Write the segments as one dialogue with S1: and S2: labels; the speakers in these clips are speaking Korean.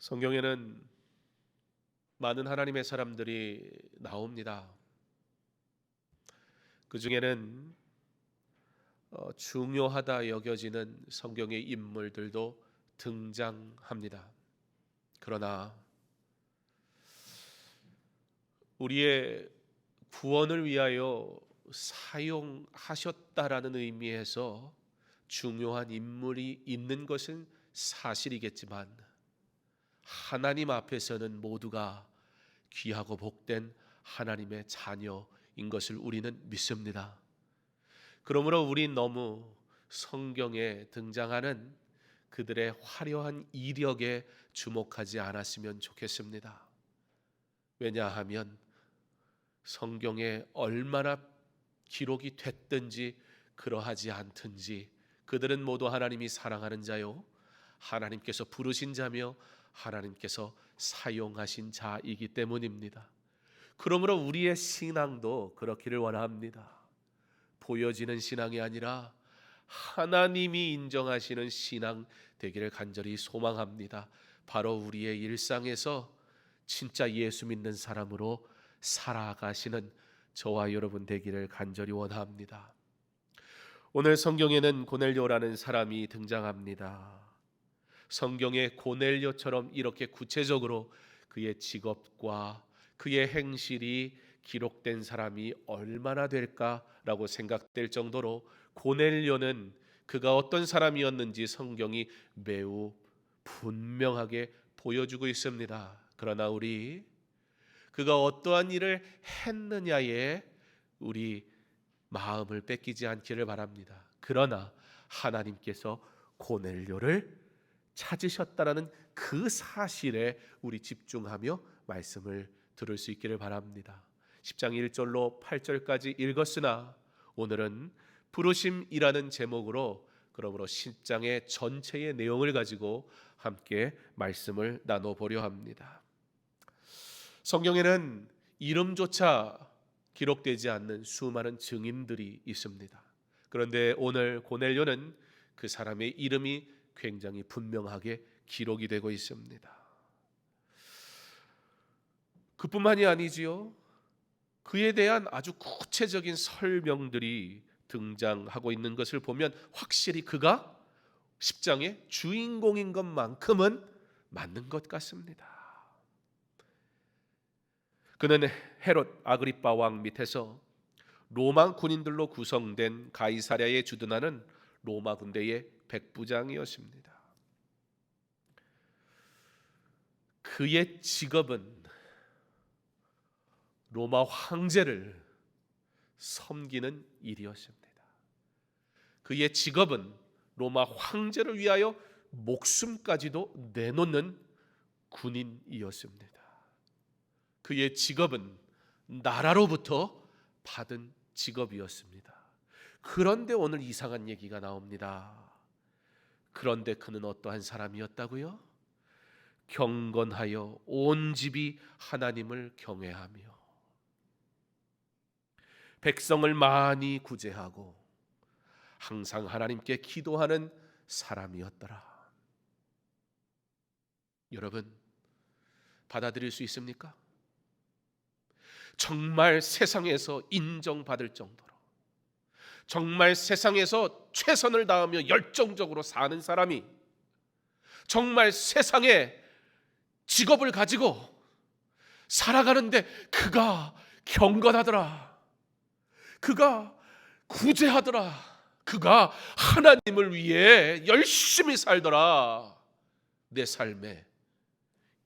S1: 성경에는 많은 하나님의 사람들이 나옵니다. 그 중에는 중요하다 여겨지는 성경의 인물들도 등장합니다. 그러나 우리의 구원을 위하여 사용하셨다라는 의미에서 중요한 인물이 있는 것은 사실이겠지만 하나님 앞에서는 모두가 귀하고 복된 하나님의 자녀인 것을 우리는 믿습니다. 그러므로 우린 너무 성경에 등장하는 그들의 화려한 이력에 주목하지 않았으면 좋겠습니다. 왜냐하면 성경에 얼마나 기록이 됐든지 그러하지 않든지 그들은 모두 하나님이 사랑하는 자요, 하나님께서 부르신 자며 하나님께서 사용하신 자이기 때문입니다. 그러므로 우리의 신앙도 그렇기를 원합니다. 보여지는 신앙이 아니라 하나님이 인정하시는 신앙 되기를 간절히 소망합니다. 바로 우리의 일상에서 진짜 예수 믿는 사람으로 살아가시는 저와 여러분 되기를 간절히 원합니다. 오늘 성경에는 고넬료라는 사람이 등장합니다. 성경의 고넬료처럼 이렇게 구체적으로 그의 직업과 그의 행실이 기록된 사람이 얼마나 될까라고 생각될 정도로 고넬료는 그가 어떤 사람이었는지 성경이 매우 분명하게 보여주고 있습니다. 그러나 우리 그가 어떠한 일을 했느냐에 우리 마음을 뺏기지 않기를 바랍니다. 그러나 하나님께서 고넬료를 찾으셨다라는 그 사실에 우리 집중하며 말씀을 들을 수 있기를 바랍니다. 10장 1절로 8절까지 읽었으나 오늘은 부르심이라는 제목으로 그러므로 10장의 전체의 내용을 가지고 함께 말씀을 나눠보려 합니다. 성경에는 이름조차 기록되지 않는 수많은 증인들이 있습니다. 그런데 오늘 고넬료는 그 사람의 이름이 굉장히 분명하게 기록이 되고 있습니다. 그뿐만이 아니지요. 그에 대한 아주 구체적인 설명들이 등장하고 있는 것을 보면 확실히 그가 10장의 주인공인 것만큼은 맞는 것 같습니다. 그는 헤롯 아그리파 왕 밑에서 로마 군인들로 구성된 가이사랴에 주둔하는 로마 군대의 백부장이었습니다. 그의 직업은 로마 황제를 섬기는 일이었습니다. 그의 직업은 로마 황제를 위하여 목숨까지도 내놓는 군인이었습니다. 그의 직업은 나라로부터 받은 직업이었습니다. 그런데 오늘 이상한 얘기가 나옵니다. 그런데 그는 어떠한 사람이었다고요? 경건하여 온 집이 하나님을 경외하며 백성을 많이 구제하고 항상 하나님께 기도하는 사람이었더라. 여러분, 받아들일 수 있습니까? 정말 세상에서 인정받을 정도로 정말 세상에서 최선을 다하며 열정적으로 사는 사람이 정말 세상에 직업을 가지고 살아가는데 그가 경건하더라, 그가 구제하더라, 그가 하나님을 위해 열심히 살더라. 내 삶에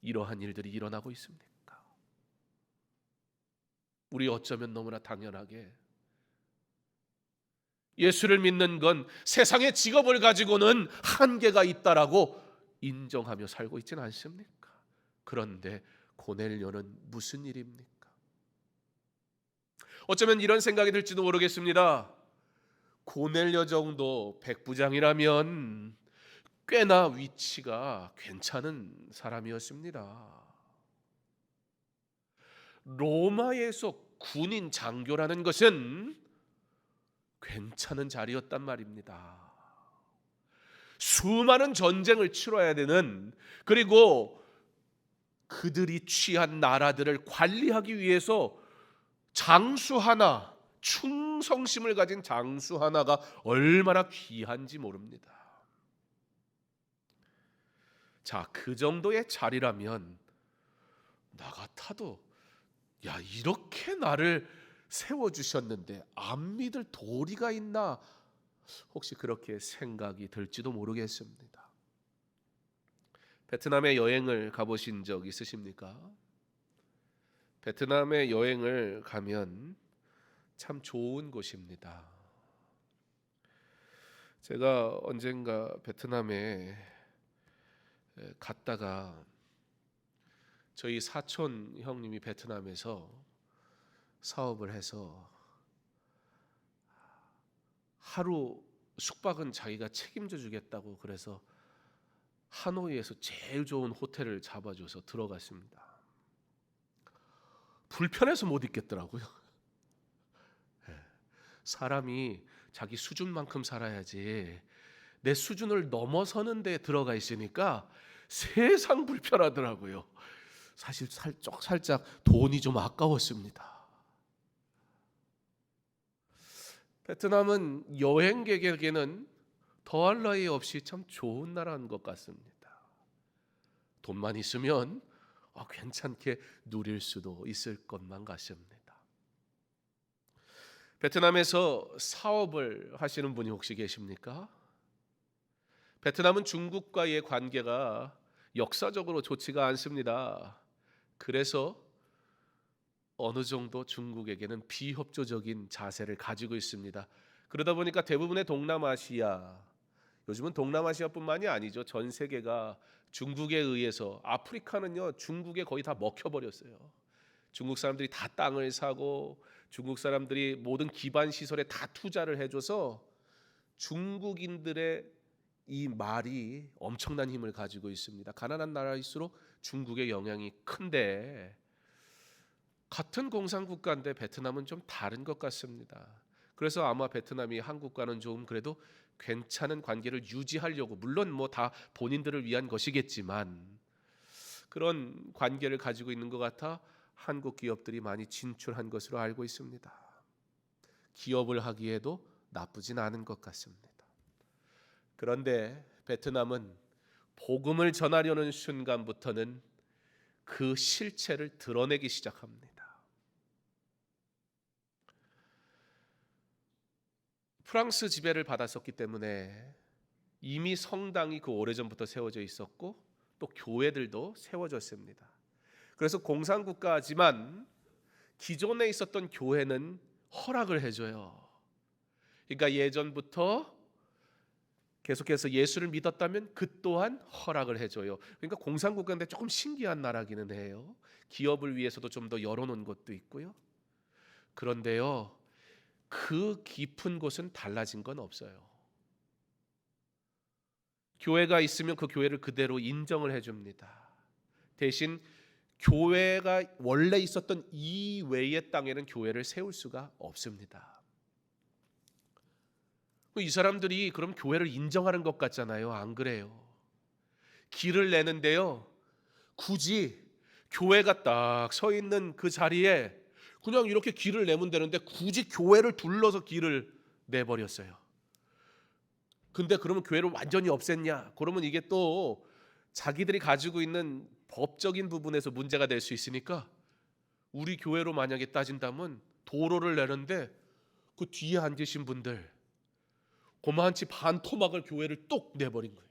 S1: 이러한 일들이 일어나고 있습니까? 우리 어쩌면 너무나 당연하게 예수를 믿는 건 세상의 직업을 가지고는 한계가 있다라고 인정하며 살고 있지는 않습니까? 그런데 고넬료는 무슨 일입니까? 어쩌면 이런 생각이 들지도 모르겠습니다. 고넬료 정도 백부장이라면 꽤나 위치가 괜찮은 사람이었습니다. 로마에서 군인 장교라는 것은 괜찮은 자리였단 말입니다. 수많은 전쟁을 치러야 되는, 그리고 그들이 취한 나라들을 관리하기 위해서 장수 하나, 충성심을 가진 장수 하나가 얼마나 귀한지 모릅니다. 자, 그 정도의 자리라면 나 같아도 야, 이렇게 나를 세워주셨는데 안 믿을 도리가 있나? 혹시 그렇게 생각이 들지도 모르겠습니다. 베트남에 여행을 가보신 적 있으십니까? 베트남에 여행을 가면 참 좋은 곳입니다. 제가 언젠가 베트남에 갔다가 저희 사촌 형님이 베트남에서 사업을 해서 하루 숙박은 자기가 책임져 주겠다고 그래서 하노이에서 제일 좋은 호텔을 잡아줘서 들어갔습니다. 불편해서 못 있겠더라고요. 사람이 자기 수준만큼 살아야지 내 수준을 넘어서는 데 들어가 있으니까 세상 불편하더라고요. 사실 살짝 돈이 좀 아까웠습니다. 베트남은 여행객에게는 더할 나위 없이 참 좋은 나라인 것 같습니다. 돈만 있으면 괜찮게 누릴 수도 있을 것만 같습니다. 베트남에서 사업을 하시는 분이 혹시 계십니까? 베트남은 중국과의 관계가 역사적으로 좋지가 않습니다. 그래서 어느 정도 중국에게는 비협조적인 자세를 가지고 있습니다. 그러다 보니까 대부분의 동남아시아, 요즘은 동남아시아뿐만이 아니죠. 전 세계가 중국에 의해서, 아프리카는요 중국에 거의 다 먹혀버렸어요. 중국 사람들이 다 땅을 사고 중국 사람들이 모든 기반 시설에 다 투자를 해줘서 중국인들의 이 말이 엄청난 힘을 가지고 있습니다. 가난한 나라일수록 중국의 영향이 큰데 같은 공산국가인데 베트남은 좀 다른 것 같습니다. 그래서 아마 베트남이 한국과는 좀 그래도 괜찮은 관계를 유지하려고, 물론 뭐 다 본인들을 위한 것이겠지만 그런 관계를 가지고 있는 것 같아 한국 기업들이 많이 진출한 것으로 알고 있습니다. 기업을 하기에도 나쁘진 않은 것 같습니다. 그런데 베트남은 복음을 전하려는 순간부터는 그 실체를 드러내기 시작합니다. 프랑스 지배를 받았었기 때문에 이미 성당이 그 오래전부터 세워져 있었고 또 교회들도 세워졌습니다. 그래서 공산국가지만 기존에 있었던 교회는 허락을 해줘요. 그러니까 예전부터 계속해서 예수를 믿었다면 그 또한 허락을 해줘요. 그러니까 공산국가인데 조금 신기한 나라기는 해요. 기업을 위해서도 좀 더 열어놓은 것도 있고요. 그런데요, 그 깊은 곳은 달라진 건 없어요. 교회가 있으면 그 교회를 그대로 인정을 해줍니다. 대신 교회가 원래 있었던 이 외의 땅에는 교회를 세울 수가 없습니다. 이 사람들이 그럼 교회를 인정하는 것 같잖아요. 안 그래요. 길을 내는데요, 굳이 교회가 딱 서 있는 그 자리에 그냥 이렇게 길을 내면 되는데 굳이 교회를 둘러서 길을 내버렸어요. 근데 그러면 교회를 완전히 없앴냐? 그러면 이게 또 자기들이 가지고 있는 법적인 부분에서 문제가 될 수 있으니까, 우리 교회로 만약에 따진다면 도로를 내는데 그 뒤에 앉으신 분들 고만치 반 토막을 교회를 뚝 내버린 거예요.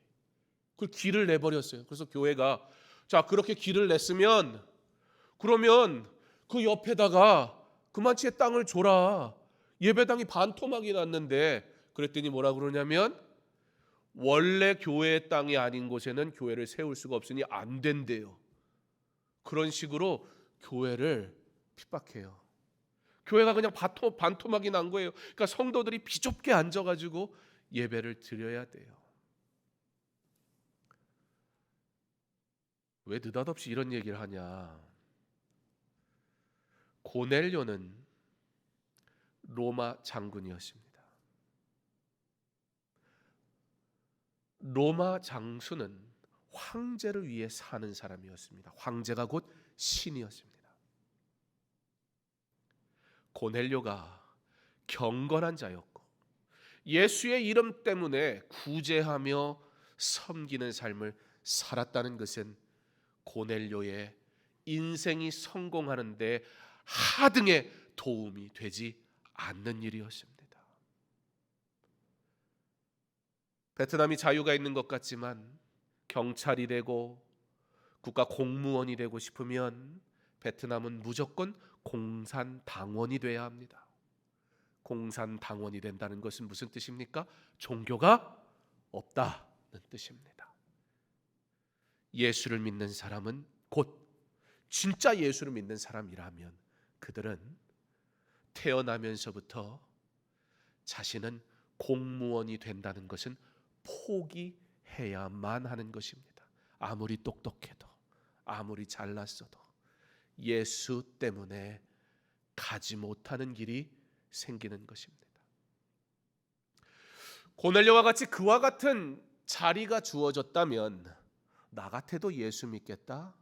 S1: 그 길을 내버렸어요. 그래서 교회가 자, 그렇게 길을 냈으면 그러면 그 옆에다가 그만치의 땅을 줘라. 예배당이 반 토막이 났는데, 그랬더니 뭐라 그러냐면 원래 교회의 땅이 아닌 곳에는 교회를 세울 수가 없으니 안 된대요. 그런 식으로 교회를 핍박해요. 교회가 그냥 반토막이 난 거예요. 그러니까 성도들이 비좁게 앉아가지고 예배를 드려야 돼요. 왜 느닷없이 이런 얘기를 하냐? 고넬료는 로마 장군이었습니다. 로마 장수는 황제를 위해 사는 사람이었습니다. 황제가 곧 신이었습니다. 고넬료가 경건한 자였고 예수의 이름 때문에 구제하며 섬기는 삶을 살았다는 것은 고넬료의 인생이 성공하는 데 하등의 도움이 되지 않는 일이었습니다. 베트남이 자유가 있는 것 같지만 경찰이 되고 국가 공무원이 되고 싶으면 베트남은 무조건 공산당원이 돼야 합니다. 공산당원이 된다는 것은 무슨 뜻입니까? 종교가 없다는 뜻입니다. 예수를 믿는 사람은 곧 진짜 예수를 믿는 사람이라면 그들은 태어나면서부터 자신은 공무원이 된다는 것은 포기해야만 하는 것입니다. 아무리 똑똑해도 아무리 잘났어도 예수 때문에 가지 못하는 길이 생기는 것입니다. 고넬료와 같이 그와 같은 자리가 주어졌다면 나 같아도 예수 믿겠다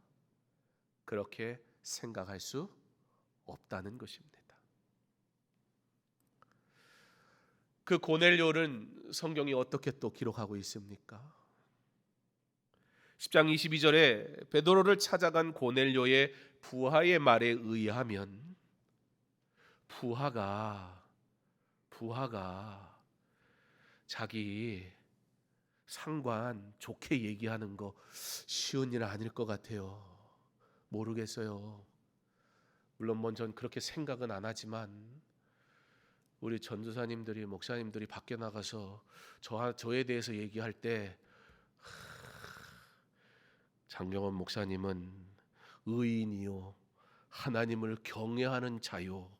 S1: 그렇게 생각할 수 없다는 것입니다. 그 고넬료는 성경이 어떻게 또 기록하고 있습니까? 10장 22절에 베드로를 찾아간 고넬료의 부하의 말에 의하면 부하가 자기 상관 좋게 얘기하는 거 쉬운 일 아닐 것 같아요. 모르겠어요. 물론 전 그렇게 생각은 안 하지만 우리 전도사님들이 목사님들이 밖에 나가서 저에 대해서 얘기할 때 장경원 목사님은 의인이요 하나님을 경외하는 자요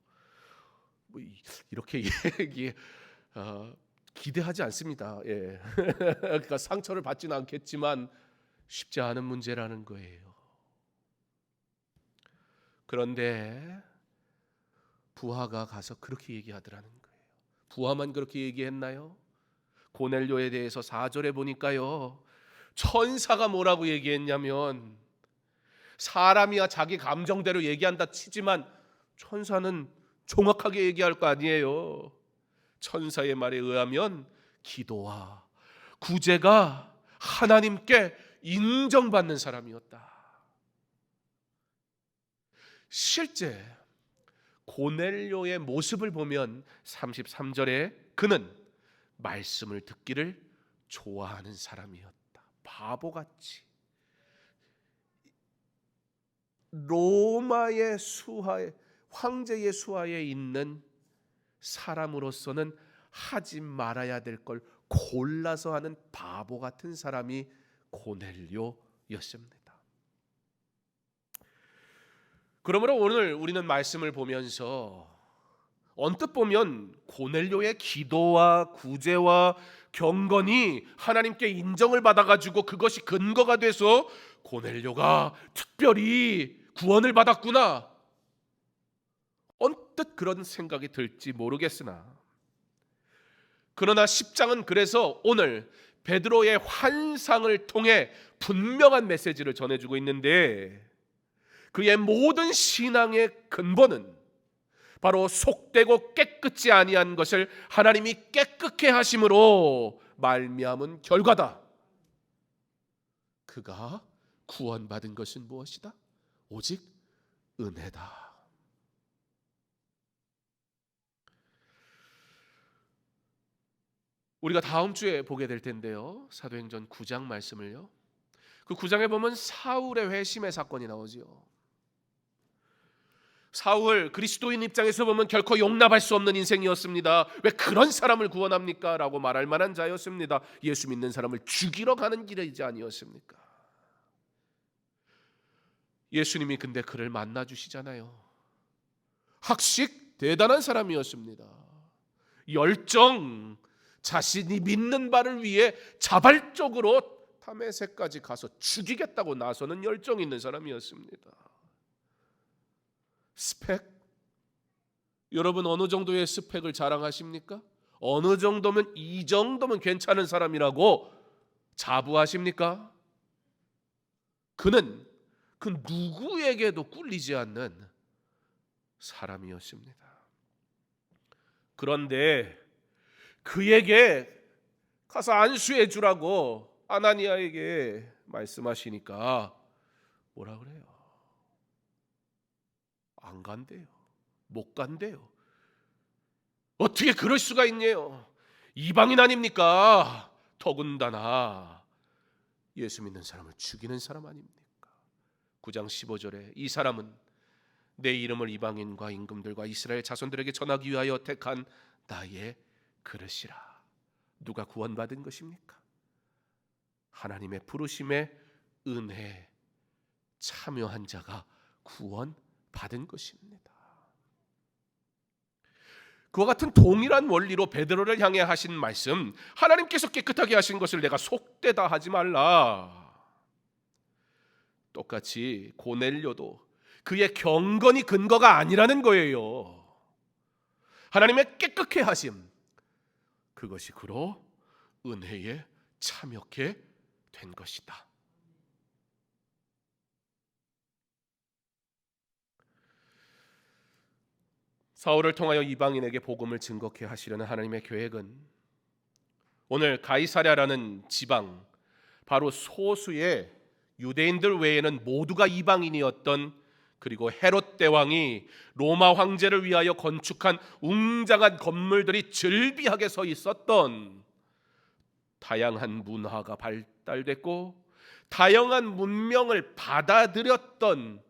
S1: 이렇게 얘기 기대하지 않습니다. 예. 그러니까 상처를 받지는 않겠지만 쉽지 않은 문제라는 거예요. 그런데 부하가 가서 그렇게 얘기하더라는 거예요. 부하만 그렇게 얘기했나요? 고넬료에 대해서 4절에 보니까요. 천사가 뭐라고 얘기했냐면 사람이야 자기 감정대로 얘기한다 치지만 천사는 정확하게 얘기할 거 아니에요. 천사의 말에 의하면 기도와 구제가 하나님께 인정받는 사람이었다. 실제 고넬료의 모습을 보면 33절에 그는 말씀을 듣기를 좋아하는 사람이었다. 바보같이 로마의 수하에 황제의 수하에 있는 사람으로서는 하지 말아야 될 걸 골라서 하는 바보 같은 사람이 고넬료였습니다. 그러므로 오늘 우리는 말씀을 보면서 언뜻 보면 고넬료의 기도와 구제와 경건이 하나님께 인정을 받아가지고 그것이 근거가 돼서 고넬료가 특별히 구원을 받았구나 언뜻 그런 생각이 들지 모르겠으나 그러나 10장은 그래서 오늘 베드로의 환상을 통해 분명한 메시지를 전해주고 있는데 그의 모든 신앙의 근본은 바로 속되고 깨끗지 아니한 것을 하나님이 깨끗게 하심으로 말미암은 결과다. 그가 구원받은 것은 무엇이다? 오직 은혜다. 우리가 다음 주에 보게 될 텐데요. 사도행전 9장 말씀을요. 그 9장에 보면 사울의 회심의 사건이 나오지요. 사울 그리스도인 입장에서 보면 결코 용납할 수 없는 인생이었습니다. 왜 그런 사람을 구원합니까? 라고 말할 만한 자였습니다. 예수 믿는 사람을 죽이러 가는 길이지 아니었습니까? 예수님이 근데 그를 만나 주시잖아요. 학식 대단한 사람이었습니다. 열정, 자신이 믿는 바를 위해 자발적으로 다메섹까지 가서 죽이겠다고 나서는 열정 있는 사람이었습니다. 스펙? 여러분 어느 정도의 스펙을 자랑하십니까? 어느 정도면 이 정도면 괜찮은 사람이라고 자부하십니까? 그는 그 누구에게도 꿀리지 않는 사람이었습니다. 그런데 그에게 가서 안수해 주라고 아나니아에게 말씀하시니까 뭐라 그래요? 안 간대요. 못 간대요. 어떻게 그럴 수가 있네요. 이방인 아닙니까? 더군다나 예수 믿는 사람을 죽이는 사람 아닙니까? 9장 15절에 이 사람은 내 이름을 이방인과 임금들과 이스라엘 자손들에게 전하기 위하여 택한 나의 그릇이라. 누가 구원받은 것입니까? 하나님의 부르심에 은혜에 참여한 자가 구원받은 것입니다. 그와 같은 동일한 원리로 베드로를 향해 하신 말씀, 하나님께서 깨끗하게 하신 것을 내가 속되다 하지 말라. 똑같이 고넬료도 그의 경건이 근거가 아니라는 거예요. 하나님의 깨끗게 하심, 그것이 그로 은혜에 참여케 된 것이다. 사울을 통하여 이방인에게 복음을 증거케 하시려는 하나님의 계획은 오늘 가이사랴라는 지방, 바로 소수의 유대인들 외에는 모두가 이방인이었던, 그리고 헤롯 대왕이 로마 황제를 위하여 건축한 웅장한 건물들이 즐비하게 서 있었던, 다양한 문화가 발달됐고 다양한 문명을 받아들였던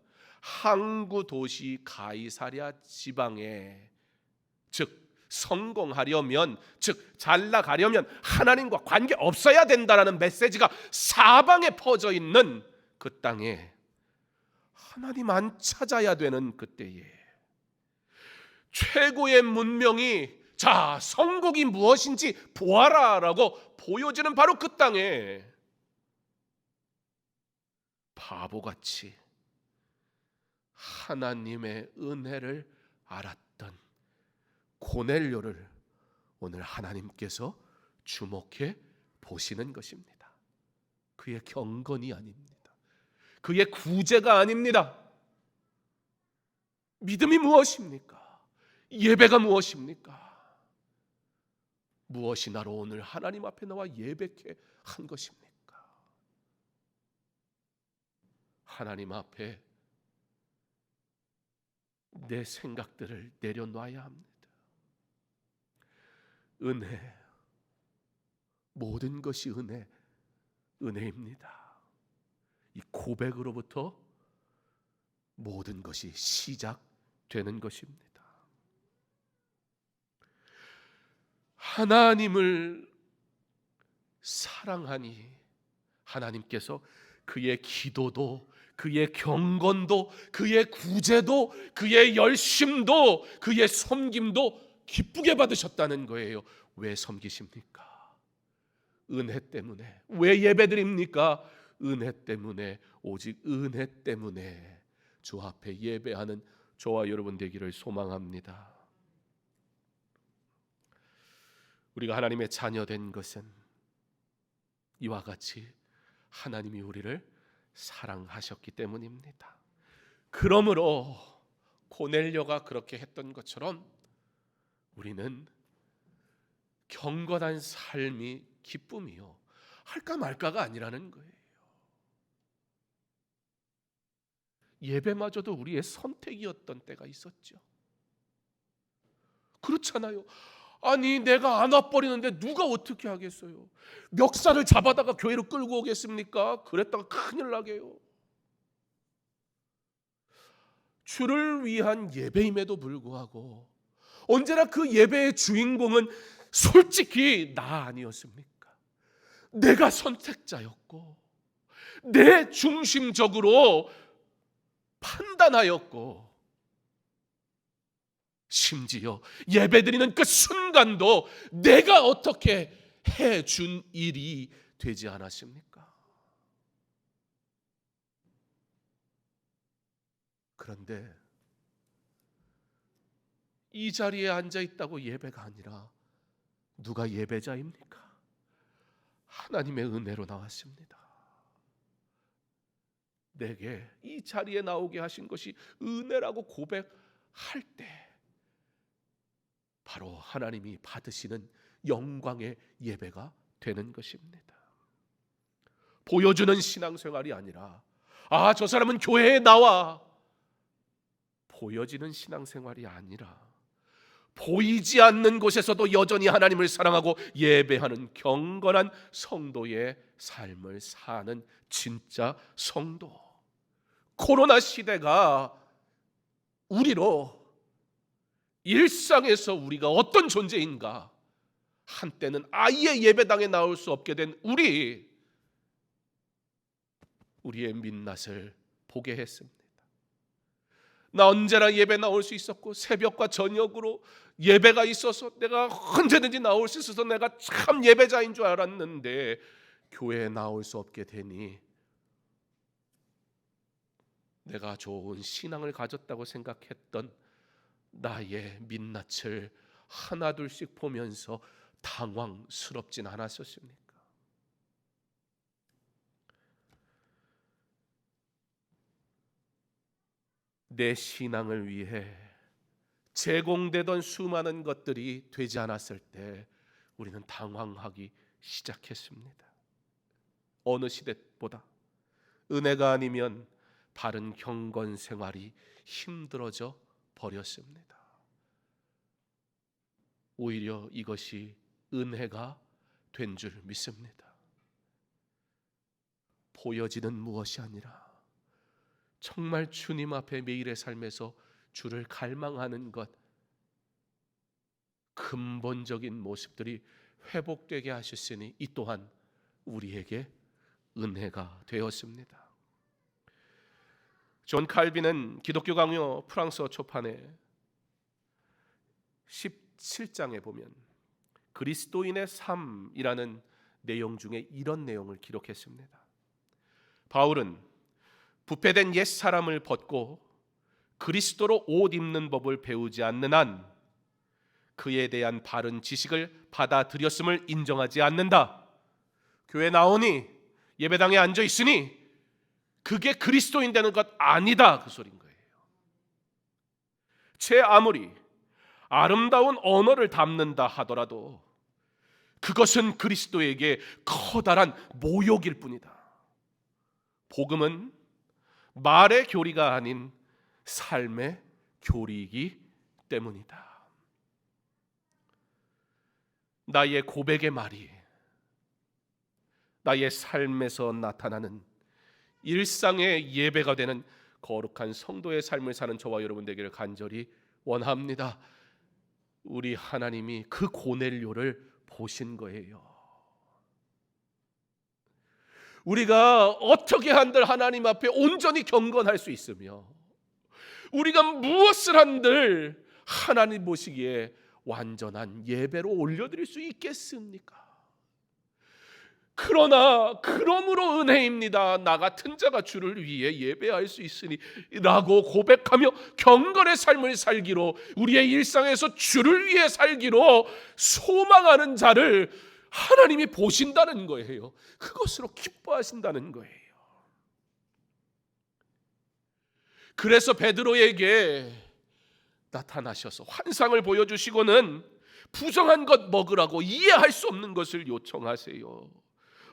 S1: 항구 도시 가이사랴 지방에, 즉 성공하려면, 즉 잘나가려면 하나님과 관계 없어야 된다라는 메시지가 사방에 퍼져 있는 그 땅에 하나님 안 찾아야 되는 그때에 최고의 문명이 자 성국이 무엇인지 보아라라고 보여지는 바로 그 땅에 바보같이 하나님의 은혜를 알았던 고넬료를 오늘 하나님께서 주목해 보시는 것입니다. 그의 경건이 아닙니다. 그의 구제가 아닙니다. 믿음이 무엇입니까? 예배가 무엇입니까? 무엇이 나로 오늘 하나님 앞에 나와 예배케 한 것입니까? 하나님 앞에 내 생각들을 내려놔야 합니다. 은혜, 모든 것이 은혜입니다. 이 고백으로부터 모든 것이 시작되는 것입니다. 하나님을 사랑하니 하나님께서 그의 기도도, 그의 경건도, 그의 구제도, 그의 열심도, 그의 섬김도 기쁘게 받으셨다는 거예요. 왜 섬기십니까? 은혜 때문에. 왜 예배드립니까? 은혜 때문에. 오직 은혜 때문에 주 앞에 예배하는 저와 여러분 되기를 소망합니다. 우리가 하나님의 자녀된 것은 이와 같이 하나님이 우리를 사랑하셨기 때문입니다. 그러므로 고넬료가 그렇게 했던 것처럼 우리는 경건한 삶이 기쁨이요 할까 말까가 아니라는 거예요. 예배마저도 우리의 선택이었던 때가 있었죠. 그렇잖아요. 아니 내가 안 와버리는데 누가 어떻게 하겠어요? 멱살을 잡아다가 교회로 끌고 오겠습니까? 그랬다가 큰일 나게요. 주를 위한 예배임에도 불구하고 언제나 그 예배의 주인공은 솔직히 나 아니었습니까? 내가 선택자였고 내 중심적으로 판단하였고, 심지어 예배드리는 그 순간도 내가 어떻게 해준 일이 되지 않았습니까? 그런데 이 자리에 앉아 있다고 예배가 아니라 누가 예배자입니까? 하나님의 은혜로 나왔습니다. 내게 이 자리에 나오게 하신 것이 은혜라고 고백할 때 바로 하나님이 받으시는 영광의 예배가 되는 것입니다. 보여주는 신앙생활이 아니라 저 사람은 교회에 나와, 보여지는 신앙생활이 아니라 보이지 않는 곳에서도 여전히 하나님을 사랑하고 예배하는 경건한 성도의 삶을 사는 진짜 성도. 코로나 시대가 우리로 일상에서 우리가 어떤 존재인가, 한때는 아예 예배당에 나올 수 없게 된 우리의 민낯을 보게 했습니다. 나 언제나 예배 나올 수 있었고 새벽과 저녁으로 예배가 있어서 내가 언제든지 나올 수 있어서 내가 참 예배자인 줄 알았는데 교회에 나올 수 없게 되니 내가 좋은 신앙을 가졌다고 생각했던 나의 민낯을 하나둘씩 보면서 당황스럽진 않았었습니까? 내 신앙을 위해 제공되던 수많은 것들이 되지 않았을 때 우리는 당황하기 시작했습니다. 어느 시대보다 은혜가 아니면 바른 경건 생활이 힘들어져 버렸습니다. 오히려 이것이 은혜가 된 줄 믿습니다. 보여지는 무엇이 아니라 정말 주님 앞에 매일의 삶에서 주를 갈망하는 것, 근본적인 모습들이 회복되게 하셨으니 이 또한 우리에게 은혜가 되었습니다. 존 칼빈은 기독교 강요 프랑스어 초판에 17장에 보면 그리스도인의 삶이라는 내용 중에 이런 내용을 기록했습니다. 바울은 부패된 옛 사람을 벗고 그리스도로 옷 입는 법을 배우지 않는 한 그에 대한 바른 지식을 받아들였음을 인정하지 않는다. 교회 나오니 예배당에 앉아 있으니 그게 그리스도인 되는 것 아니다, 그 소린 거예요. 제 아무리 아름다운 언어를 담는다 하더라도 그것은 그리스도에게 커다란 모욕일 뿐이다. 복음은 말의 교리가 아닌 삶의 교리이기 때문이다. 나의 고백의 말이 나의 삶에서 나타나는 일상의 예배가 되는 거룩한 성도의 삶을 사는 저와 여러분 되기를 간절히 원합니다. 우리 하나님이 그 고넬료를 보신 거예요. 우리가 어떻게 한들 하나님 앞에 온전히 경건할 수 있으며 우리가 무엇을 한들 하나님 보시기에 완전한 예배로 올려드릴 수 있겠습니까? 그러나 그러므로 은혜입니다. 나 같은 자가 주를 위해 예배할 수 있으니 라고 고백하며 경건의 삶을 살기로, 우리의 일상에서 주를 위해 살기로 소망하는 자를 하나님이 보신다는 거예요. 그것으로 기뻐하신다는 거예요. 그래서 베드로에게 나타나셔서 환상을 보여주시고는 부정한 것 먹으라고 이해할 수 없는 것을 요청하세요.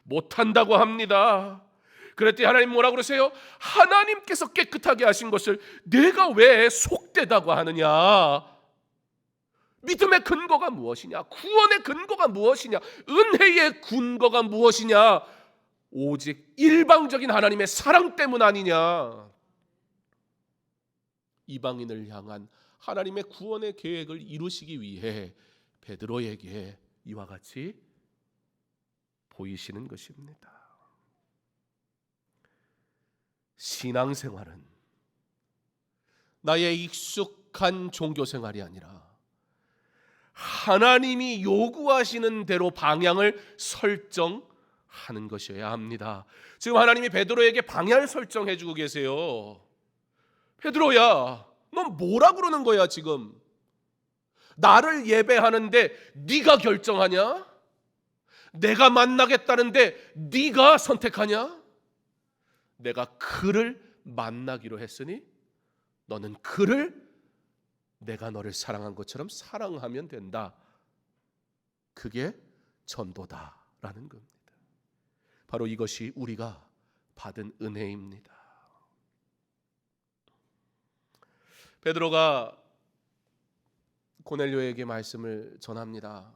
S1: 못한다고 합니다. 그랬더니 하나님 뭐라고 그러세요? 하나님께서 깨끗하게 하신 것을 내가 왜 속되다고 하느냐? 믿음의 근거가 무엇이냐? 구원의 근거가 무엇이냐? 은혜의 근거가 무엇이냐? 오직 일방적인 하나님의 사랑 때문 아니냐? 이방인을 향한 하나님의 구원의 계획을 이루시기 위해 베드로에게 이와 같이 보이시는 것입니다. 신앙생활은 나의 익숙한 종교생활이 아니라 하나님이 요구하시는 대로 방향을 설정하는 것이어야 합니다. 지금 하나님이 베드로에게 방향을 설정해 주고 계세요. 베드로야, 넌 뭐라 그러는 거야 지금? 나를 예배하는데 네가 결정하냐? 내가 만나겠다는데 네가 선택하냐? 내가 그를 만나기로 했으니 너는 그를 내가 너를 사랑한 것처럼 사랑하면 된다. 그게 전도다라는 겁니다. 바로 이것이 우리가 받은 은혜입니다. 베드로가 고넬료에게 말씀을 전합니다.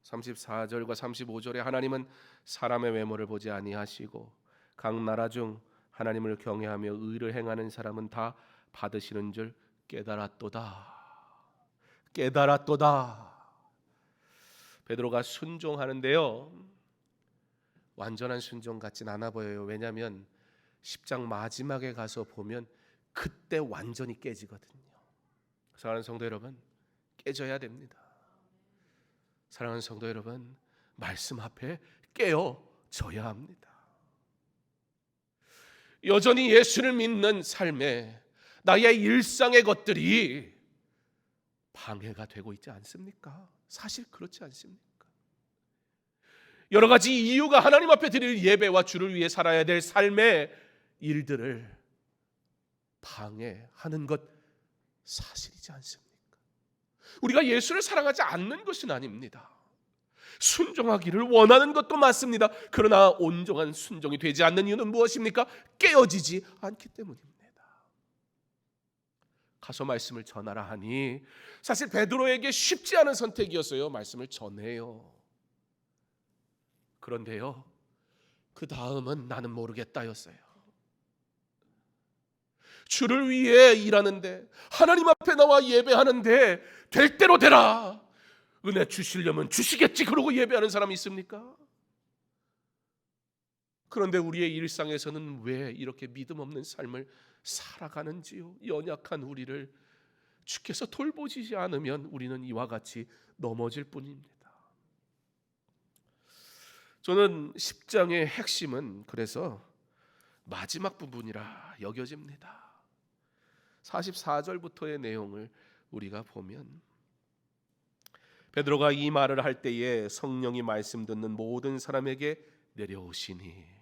S1: 34절과 35절에 하나님은 사람의 외모를 보지 아니하시고 각 나라 중 하나님을 경외하며 의를 행하는 사람은 다 받으시는 줄 깨달았도다. 깨달았도다. 베드로가 순종하는데요, 완전한 순종 같진 않아 보여요. 왜냐하면 10장 마지막에 가서 보면 그때 완전히 깨지거든요. 사랑하는 성도 여러분, 깨져야 됩니다. 사랑하는 성도 여러분, 말씀 앞에 깨어져야 합니다. 여전히 예수를 믿는 삶에 나의 일상의 것들이 방해가 되고 있지 않습니까? 사실 그렇지 않습니까? 여러 가지 이유가 하나님 앞에 드릴 예배와 주를 위해 살아야 될 삶의 일들을 방해하는 것 사실이지 않습니까? 우리가 예수를 사랑하지 않는 것은 아닙니다. 순종하기를 원하는 것도 맞습니다. 그러나 온전한 순종이 되지 않는 이유는 무엇입니까? 깨어지지 않기 때문입니다. 가서 말씀을 전하라 하니 사실 베드로에게 쉽지 않은 선택이었어요. 말씀을 전해요. 그런데요, 그 다음은 나는 모르겠다였어요. 주를 위해 일하는데, 하나님 앞에 나와 예배하는데 될 대로 되라, 은혜 주시려면 주시겠지, 그러고 예배하는 사람이 있습니까? 그런데 우리의 일상에서는 왜 이렇게 믿음 없는 삶을 살아가는지요? 연약한 우리를 주께서 돌보시지 않으면 우리는 이와 같이 넘어질 뿐입니다. 저는 10장의 핵심은 그래서 마지막 부분이라 여겨집니다. 44절부터의 내용을 우리가 보면, 베드로가 이 말을 할 때에 성령이 말씀 듣는 모든 사람에게 내려오시니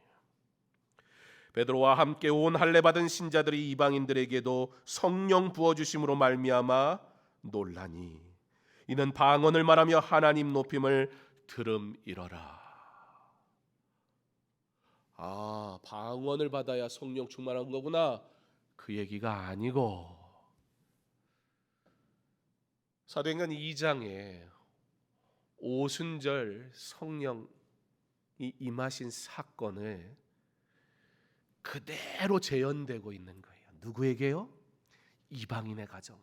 S1: 베드로와 함께 온 할례 받은 신자들이 이방인들에게도 성령 부어 주심으로 말미암아 놀라니 이는 방언을 말하며 하나님 높임을 들음이러라. 아, 방언을 받아야 성령 충만한 거구나, 그 얘기가 아니고, 사도행전 2장에 오순절 성령이 임하신 사건을 그대로 재현되고 있는 거예요. 누구에게요? 이방인의 가정에.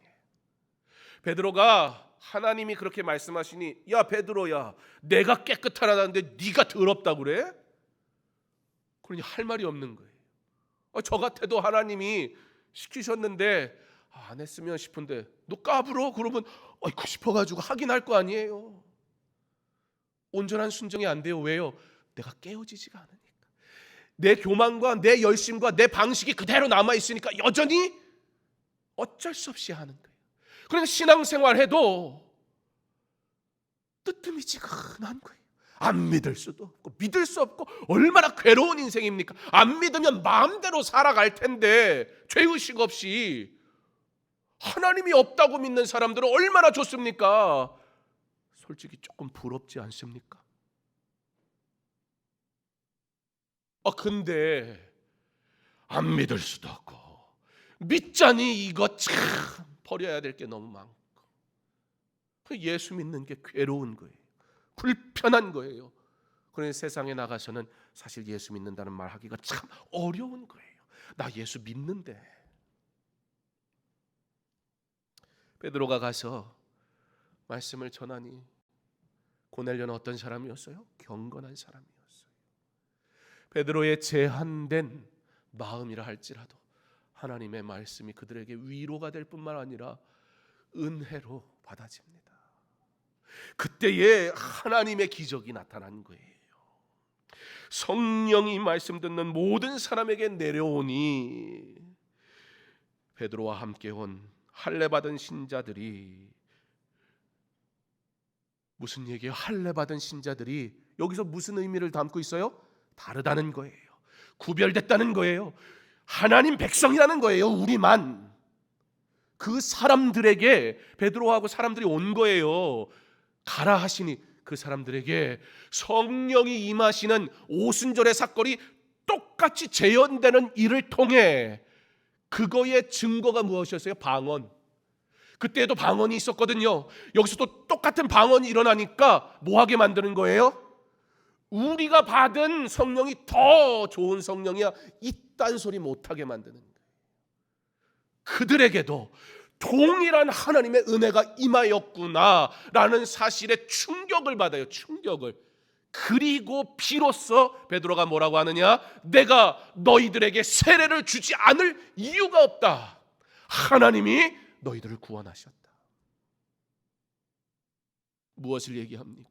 S1: 베드로가 하나님이 그렇게 말씀하시니, 야 베드로야, 내가 깨끗하다는데 네가 더럽다고 그래? 그러니 할 말이 없는 거예요. 저 같아도 하나님이 시키셨는데 안 했으면 싶은데 너 까불어? 그러면 아이고 싶어가지고 하긴 할 거 아니에요. 온전한 순종이 안 돼요. 왜요? 내가 깨어지지가 않으니까. 내 교만과 내 열심과 내 방식이 그대로 남아있으니까 여전히 어쩔 수 없이 하는 거예요. 그러니까 신앙생활해도 뜨뜻미지근한 거예요. 안 믿을 수도 없고 믿을 수 없고, 얼마나 괴로운 인생입니까? 안 믿으면 마음대로 살아갈 텐데 죄의식 없이. 하나님이 없다고 믿는 사람들은 얼마나 좋습니까? 솔직히 조금 부럽지 않습니까? 근데 안 믿을 수도 없고 믿자니 이거 참 버려야 될 게 너무 많고, 예수 믿는 게 괴로운 거예요. 불편한 거예요. 그러니 세상에 나가서는 사실 예수 믿는다는 말 하기가 참 어려운 거예요. 나 예수 믿는데. 베드로가 가서 말씀을 전하니 고넬료는 어떤 사람이었어요? 경건한 사람이었어요. 베드로의 제한된 마음이라 할지라도 하나님의 말씀이 그들에게 위로가 될 뿐만 아니라 은혜로 받아집니다. 그때에 하나님의 기적이 나타난 거예요. 성령이 말씀 듣는 모든 사람에게 내려오니 베드로와 함께 온 할례 받은 신자들이, 무슨 얘기예요? 할례 받은 신자들이 여기서 무슨 의미를 담고 있어요? 다르다는 거예요. 구별됐다는 거예요. 하나님 백성이라는 거예요. 우리만. 그 사람들에게 베드로하고 사람들이 온 거예요. 가라 하시니 그 사람들에게 성령이 임하시는 오순절의 사건이 똑같이 재현되는 일을 통해 그거의 증거가 무엇이었어요? 방언. 그때도 방언이 있었거든요. 여기서도 똑같은 방언이 일어나니까 뭐하게 만드는 거예요? 우리가 받은 성령이 더 좋은 성령이야, 이딴 소리 못하게 만드는 거예요. 그들에게도 동일한 하나님의 은혜가 임하였구나라는 사실에 충격을 받아요. 충격을. 그리고 비로소 베드로가 뭐라고 하느냐? 내가 너희들에게 세례를 주지 않을 이유가 없다. 하나님이 너희들을 구원하셨다. 무엇을 얘기합니까?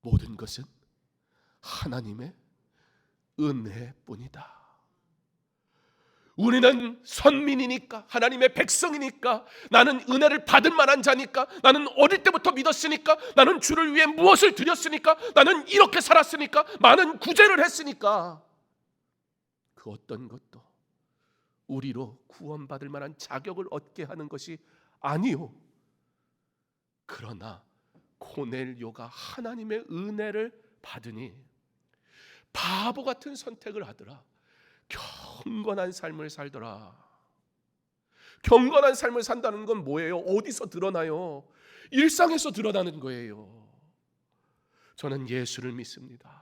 S1: 모든 것은 하나님의 은혜뿐이다. 우리는 선민이니까, 하나님의 백성이니까, 나는 은혜를 받을 만한 자니까, 나는 어릴 때부터 믿었으니까, 나는 주를 위해 무엇을 드렸으니까, 나는 이렇게 살았으니까, 많은 구제를 했으니까, 그 어떤 것도 우리로 구원받을 만한 자격을 얻게 하는 것이 아니요. 그러나 고넬료가 하나님의 은혜를 받으니 바보 같은 선택을 하더라. 경건한 삶을 살더라. 경건한 삶을 산다는 건 뭐예요? 어디서 드러나요? 일상에서 드러나는 거예요. 저는 예수를 믿습니다.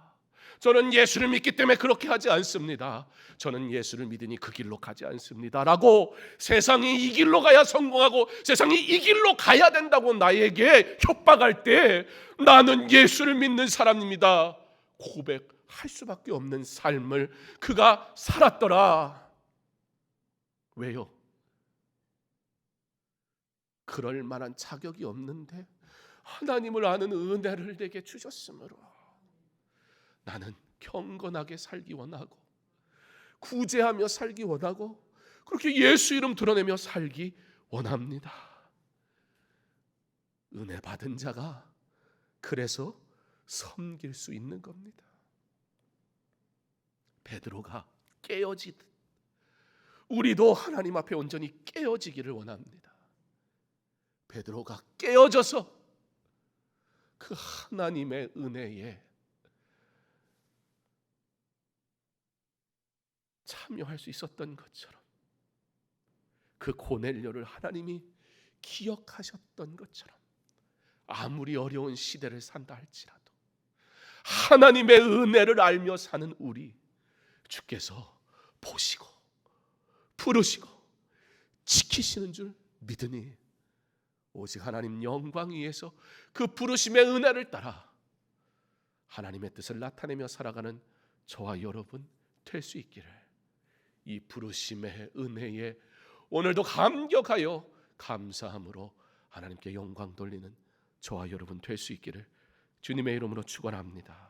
S1: 저는 예수를 믿기 때문에 그렇게 하지 않습니다. 저는 예수를 믿으니 그 길로 가지 않습니다 라고 세상이 이 길로 가야 성공하고 세상이 이 길로 가야 된다고 나에게 협박할 때 나는 예수를 믿는 사람입니다 고백할 수밖에 없는 삶을 그가 살았더라. 왜요? 그럴 만한 자격이 없는데 하나님을 아는 은혜를 내게 주셨으므로 나는 경건하게 살기 원하고 구제하며 살기 원하고 그렇게 예수 이름 드러내며 살기 원합니다. 은혜 받은 자가 그래서 섬길 수 있는 겁니다. 베드로가 깨어지듯 우리도 하나님 앞에 온전히 깨어지기를 원합니다. 베드로가 깨어져서 그 하나님의 은혜에 참여할 수 있었던 것처럼 그 고넬료를 하나님이 기억하셨던 것처럼 아무리 어려운 시대를 산다 할지라도 하나님의 은혜를 알며 사는 우리 주께서 보시고 부르시고 지키시는 줄 믿으니 오직 하나님 영광 위에서 그 부르심의 은혜를 따라 하나님의 뜻을 나타내며 살아가는 저와 여러분 될 수 있기를 이 부르심의 은혜에 오늘도 감격하여 감사함으로 하나님께 영광 돌리는 저와 여러분 될 수 있기를 주님의 이름으로 축원합니다.